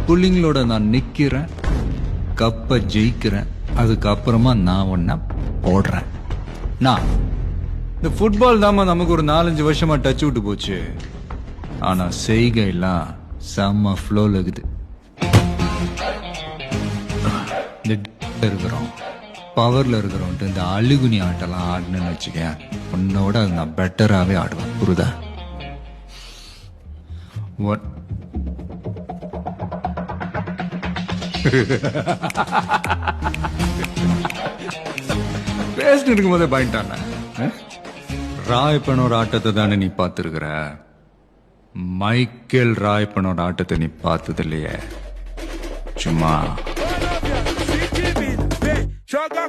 புள்ளிங்களோட நான் நிக்கிறேன், கப்பை ஜெயிக்கிறேன், அதுக்கப்புறமா நான் ஒன்ன போடுறேன். நான் இந்த ஃபுட்பால் தாம நமக்கு ஒரு 4-5 வருஷமா டச் விட்டு போச்சு. ஆனா செய்கைலாம் செம்ம ஃப்ளோல இருக்குது. இந்த இருக்கிறோம், பவர்ல இருக்கிறோன்ட்டு இந்த அழுகுனி ஆட்டெல்லாம் ஆடணும்னு வச்சுக்கேன், உன்னோட அது நான் பெட்டராகவே ஆடுவேன். புரியுதா? பேசிட்டு இருக்கும் போதே பாயிண்டான ராயப்பனோட ஆட்டத்தை தானே நீ பார்த்துருக்கிற. மைக்கேல் ராயப்பனோட ஆட்டத்தை நீ பார்த்தது இல்லையே. சும்மா Joga